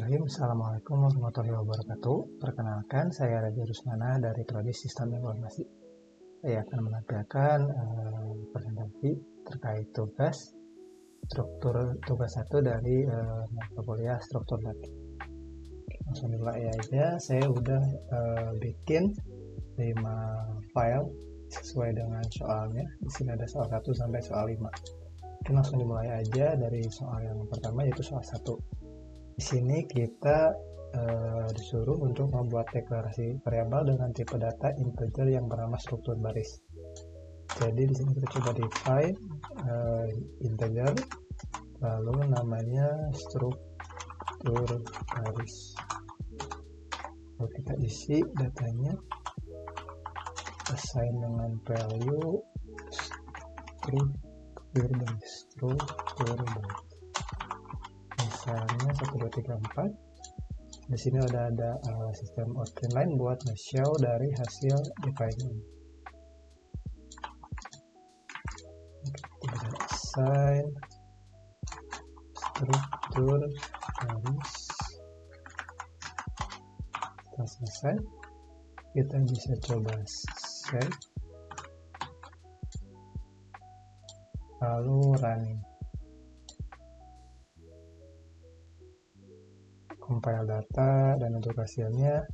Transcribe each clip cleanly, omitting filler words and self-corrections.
Bismillahirrahmanirrahim. Assalamualaikum warahmatullahi wabarakatuh. Perkenalkan, saya Raja Rusmana dari Prodi Sistem Informasi. Saya akan menampilkan presentasi terkait struktur tugas 1 dari mata kuliah struktur data. Langsung dimulai aja. Saya udah bikin 5 file sesuai dengan soalnya. Di sini ada soal 1 sampai soal 5. Kita langsung dimulai aja dari soal yang pertama, yaitu soal 1. Di sini kita disuruh untuk membuat deklarasi variabel dengan tipe data integer yang bernama struktur baris. Jadi di sini kita coba define integer, lalu namanya struktur baris. Lalu kita isi datanya, assign dengan value struktur baris. Misalnya 1, 2, 3, 4. Di sini udah ada sistem output line buat nge-show dari hasil define. Kita bisa assign struktur baris. Setelah selesai, kita bisa coba save, lalu running. Compile data, dan untuk hasilnya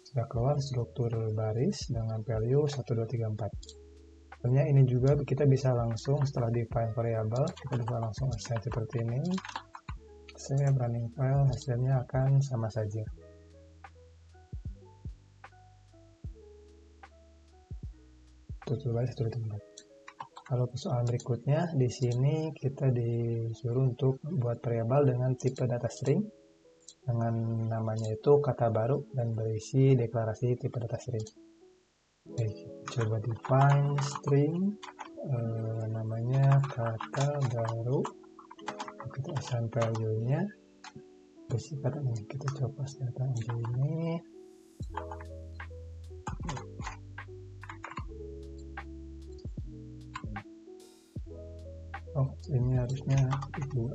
sudah keluar struktur baris dengan value 1, 2, 3, 4. Sebenarnya ini juga kita bisa langsung setelah define variable, kita bisa langsung assign seperti ini. Save running file, hasilnya akan sama saja. Struktur baris 1, 2, 3, 4. Kalau persoalan berikutnya, di sini kita disuruh untuk buat variabel dengan tipe data string, dengan namanya itu kata baru dan berisi deklarasi tipe data string. Oke, coba define string, namanya kata baru, kita assign value-nya, berisi kata ini, kita coba data ini. Oh, ini harusnya 2.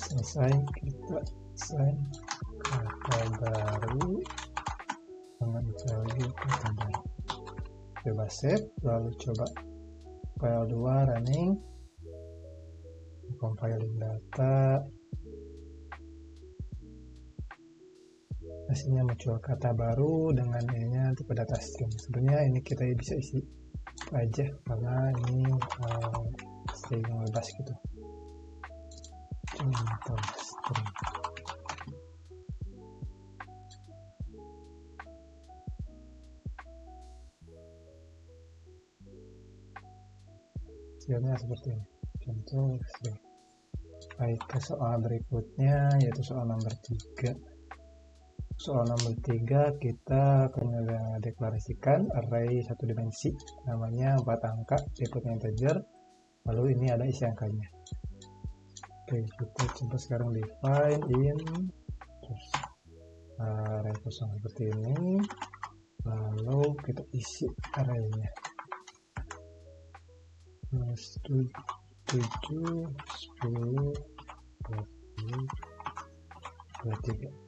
Selesai, kita assign kata baru dengan value kata baru. Coba save, lalu coba file 2 running, compiling data, hasilnya muncul kata baru dengan ininya tipe data string. Sebenarnya ini kita bisa isi aja karena ini string bebas gitu. Contoh string. Hasilnya seperti ini. Contoh string. Baik, ke soal berikutnya yaitu soal nomor 3. Soal nomor 3 kita akan deklarasikan array 1 dimensi, namanya 4 angka, tipenya integer, lalu ini ada isi angkanya. Oke, kita coba sekarang define in, terus array kosong seperti ini, lalu kita isi arraynya 7, 10, 20, 23.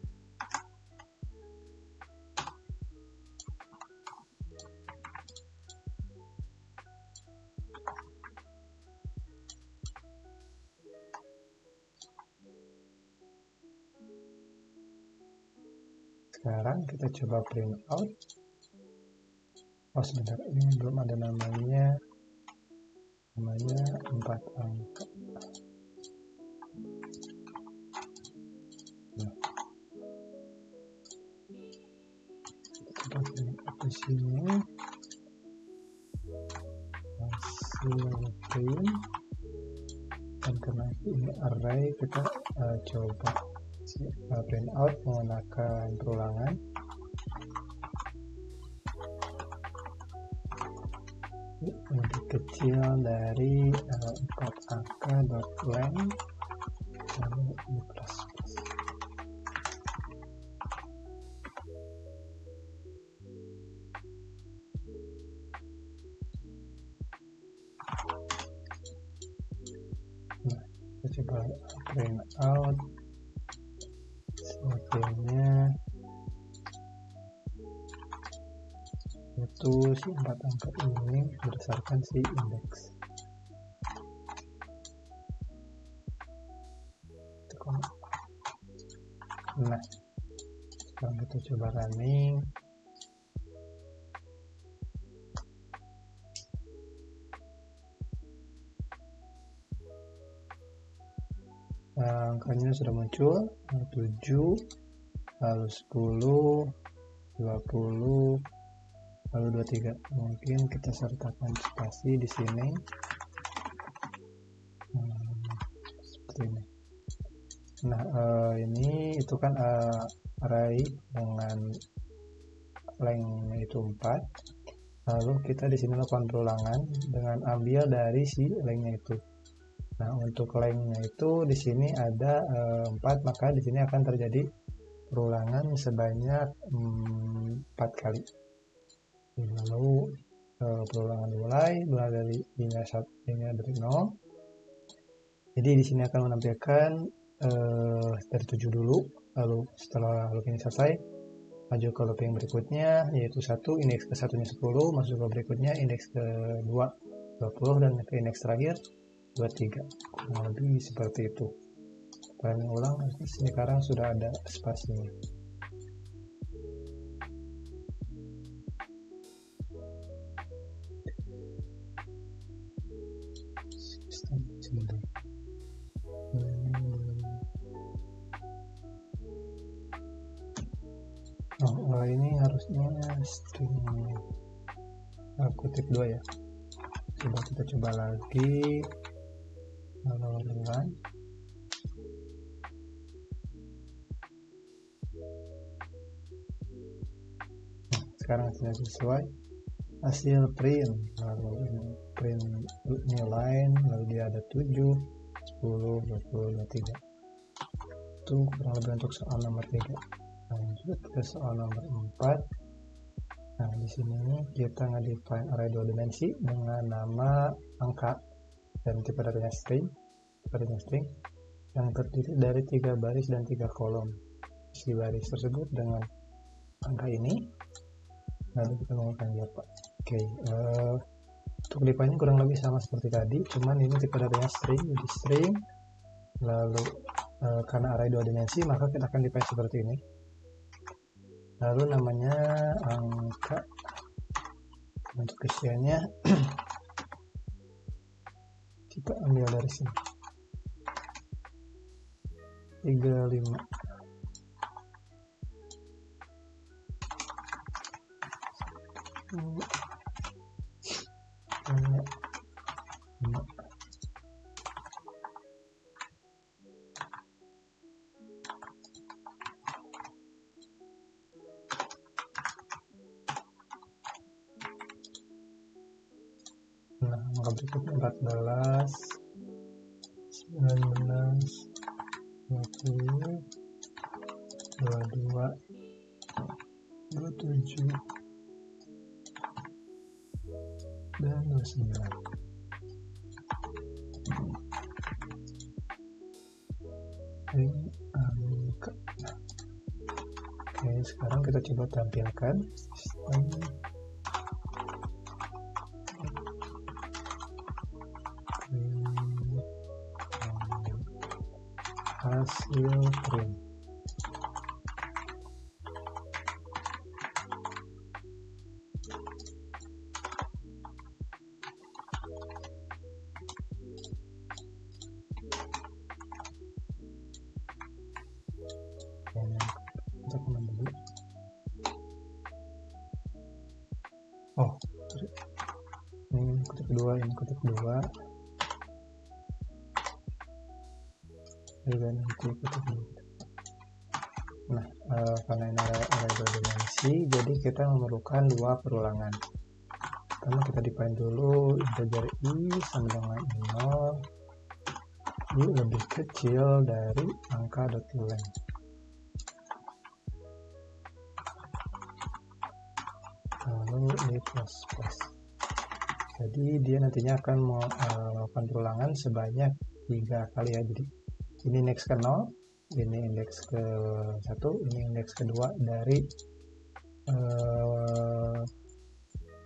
Sekarang kita coba print out. Oh sebentar, ini belum ada namanya 4 angka. Nah, kita print out di sini. Hasil print, dan karena ini array, kita coba print out menggunakan perulangan. Lebih kecil dari 4 angka .length lalu ini plus. Nah, coba print out settingnya itu si 4 angka ini berdasarkan si indeks. Nah, sekarang kita coba running. Angkanya sudah muncul, 7, lalu 10, 20, lalu 23. Mungkin kita sertakan spasi di sini. Seperti ini. Nah, ini itu kan array dengan length itu 4. Lalu kita di sini lakukan perulangan dengan ambil dari si length-nya itu. Nah, untuk length-nya itu di sini ada 4, maka di sini akan terjadi perulangan sebanyak 4 kali. Lalu perulangan dimulai dari linear dari 0. Jadi di sini akan menampilkan dari 7 dulu, lalu setelah loop ini selesai maju ke loop yang berikutnya yaitu 1, indeks ke satunya 10, masuk ke berikutnya indeks ke 2 20, dan ke indeks terakhir 23. Kurang lebih seperti itu. Kalian ulang, sekarang sudah ada spasinya. Ini harusnya string kutip 2 ya. Coba kita coba lagi. Run. Sekarang sudah sesuai. Hasil print, lalu ini print new line, lalu dia ada 7, 10, 20, 23. Itu kurang lebih untuk soal nomor 3. Lanjut ke soal nomor 4. Nah, di sini kita nge-define array 2 dimensi dengan nama angka dan tipe datanya string, yang terdiri dari 3 baris dan 3 kolom. Si baris tersebut dengan angka ini, lalu kita menggunakan Java. Oke, untuk define kurang lebih sama seperti tadi, cuman ini tipe datanya string, jadi string, lalu karena array 2 dimensi maka kita akan define seperti ini. Lalu namanya angka, untuk isiannya kita ambil dari sini 35. Nah, angka berikutnya 14, 19, 20, 22, 27, dan 29. Ini angka. Oke, sekarang kita coba tampilkan sistem hasil print. Kita komen dulu. Oh, ini kutip kedua, ini kutip kedua. Dan nanti kutip dua. Nah, karena ini array 2 dimensi, jadi kita memerlukan 2 perulangan. Pertama kita define dulu integer i sama dengan 0. I lebih kecil dari angka .length. Lalu i plus. Jadi dia nantinya akan melakukan perulangan sebanyak 3 kali ya. Jadi ini indeks ke 0, ini indeks ke 1, ini indeks kedua dari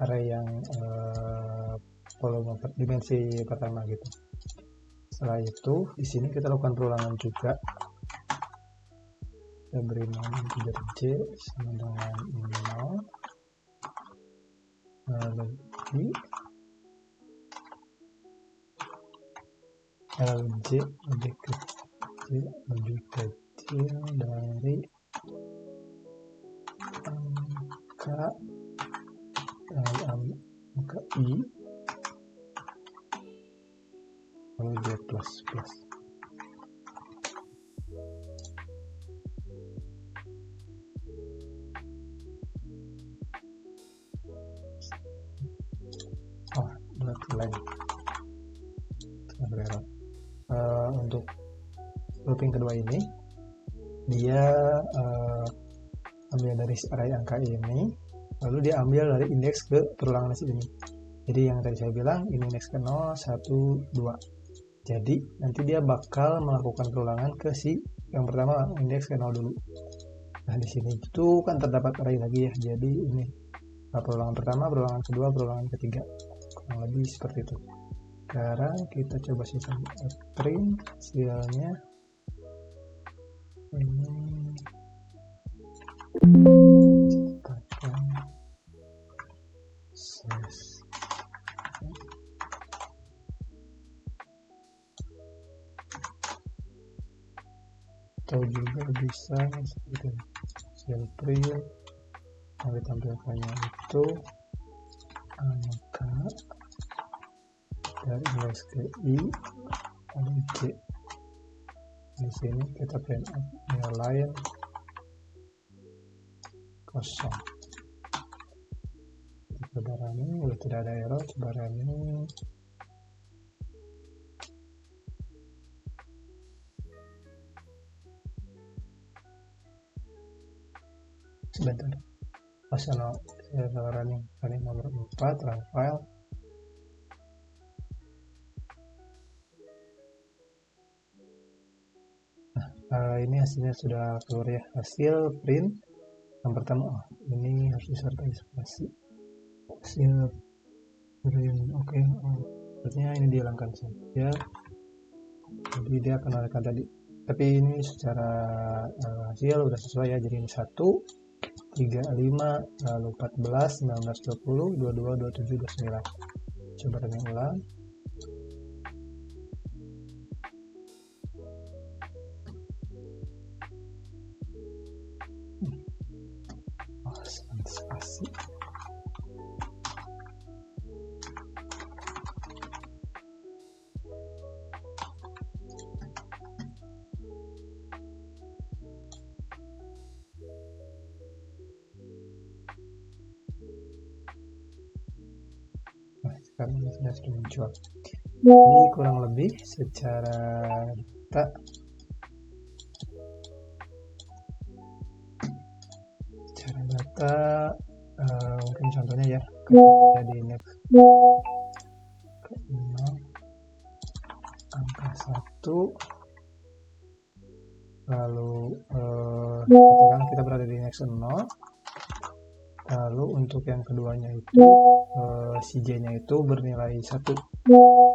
array yang volume dimensi pertama gitu. Setelah itu di sini kita lakukan perulangan juga. Kita beri 0 integer j sama dengan 0 lebih lj lebih kecil dari angka i lalu j plus plus. Lagi untuk looping kedua ini dia ambil dari array angka ini, lalu dia ambil dari indeks ke perulangan ini. Jadi yang tadi saya bilang ini indeks ke 0, 1, 2. Jadi nanti dia bakal melakukan perulangan ke si yang pertama indeks ke 0 dulu. Nah di sini itu kan terdapat array lagi ya. Jadi ini perulangan pertama, perulangan kedua, perulangan ketiga, kurang lebih seperti itu. Sekarang kita coba sistem print hasilnya ini atau juga bisa seperti hasil print yang ditampilkannya itu angka dari indeks ke i dan j. Di sini kita print lain kosong. Coba running, udah tidak ada error. Coba running. Sebentar. Saya salah running nomor 4, run file. Ini hasilnya sudah keluar ya, hasil print yang pertama. Ini harus disertai spasi hasil print. Oke, artinya ini dihilangkan saja, jadi dia akan menandakan tadi, tapi ini secara hasil udah sesuai ya. Jadi ini 1, 3, 5, lalu 14, 19, 20, 22, 27, 29. Coba running ulang. Spasi. Nah, sekarang sudah muncul. Ini kurang lebih secara data, mungkin contohnya ya, jadi next ke 0, angka 1, lalu kita berada di next 0, lalu untuk yang keduanya itu si j nya itu bernilai 1,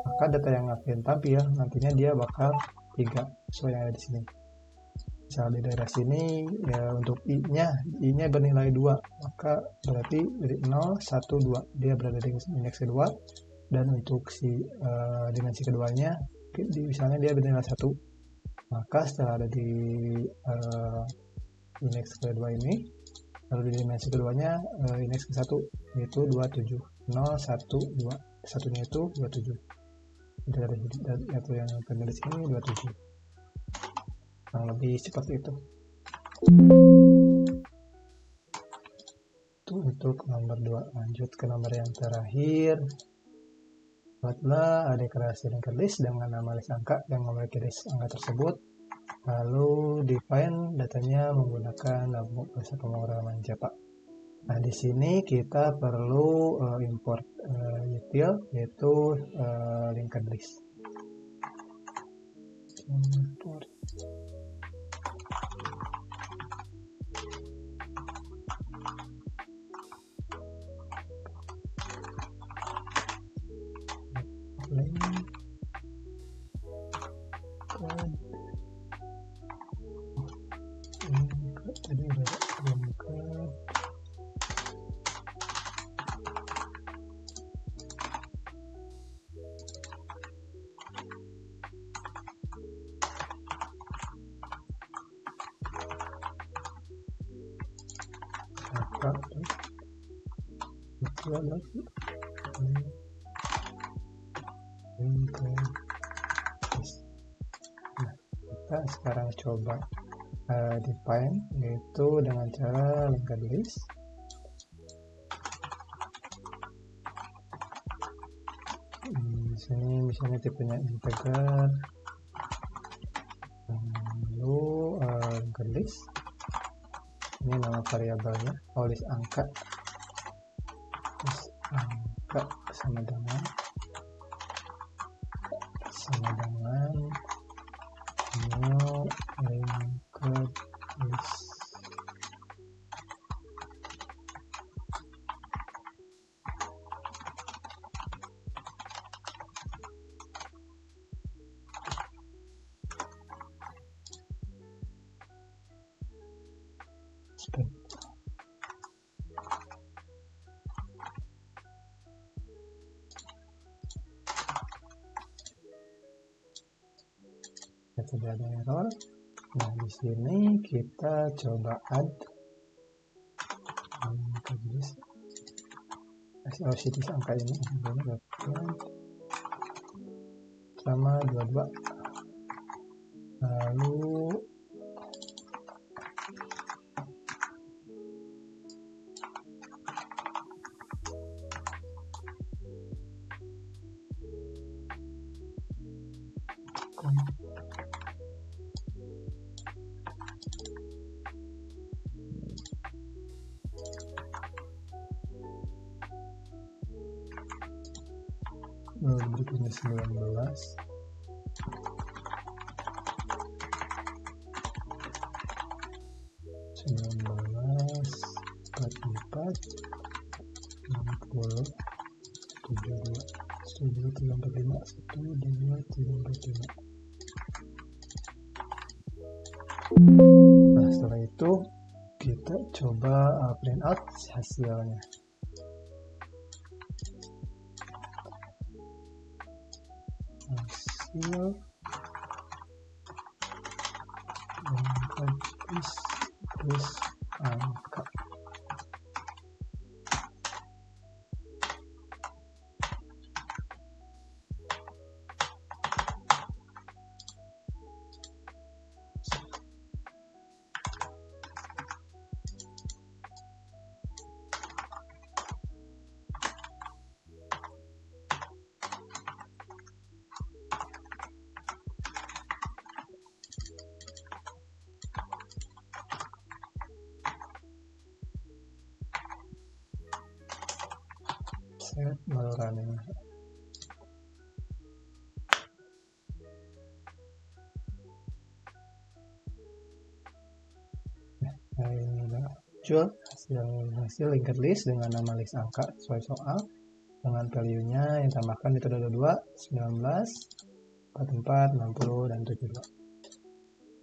maka data yang akan tampil nantinya dia bakal 3 sesuai yang ada di sini. Misalnya di daerah sini ya, untuk i nya bernilai 2, maka berarti dari 0, 1, 2 dia berada di indeks kedua, dan untuk si dimensi keduanya misalnya dia bernilai 1, maka setelah ada di indeks kedua ini, lalu di dimensi keduanya indeks ke 1 yaitu 27, 0, 1, 2, satunya itu 27, yang terdapat di sini 27. Kurang lebih seperti itu. Itu untuk nomor 2. Lanjut ke nomor yang terakhir. Buatlah deklarasi linked list dengan nama list angka yang memiliki list angka tersebut. Lalu define datanya menggunakan bahasa pemrograman Java. Nah, di sini kita perlu import util yaitu linked list. inventory. Tadi udah lengkap. Apa itu lagi? Nah, kita sekarang coba define, yaitu dengan cara linked list. Di sini misalnya tipenya integer, lalu linked list. Ini nama variabelnya, list angka, sama dengan new linked list. Tidak ada error. Nah, di sini kita coba add LCD angka ini sama 22. Lalu berikutnya 19. Empat 60 72 345 12 345. Nah, setelah itu kita coba print out hasilnya. Hasil terus angka. Set baru running. Nah, ini udah muncul hasil linked list dengan nama list angka sesuai soal, dengan value-nya yang tambahkan itu ada 2, 19, 44, 60, dan 72.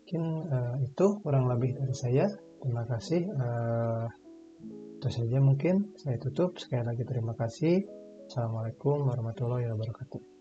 Mungkin itu kurang lebih dari saya. Terima kasih. Itu saja mungkin. Saya tutup. Sekali lagi terima kasih. Assalamualaikum warahmatullahi wabarakatuh.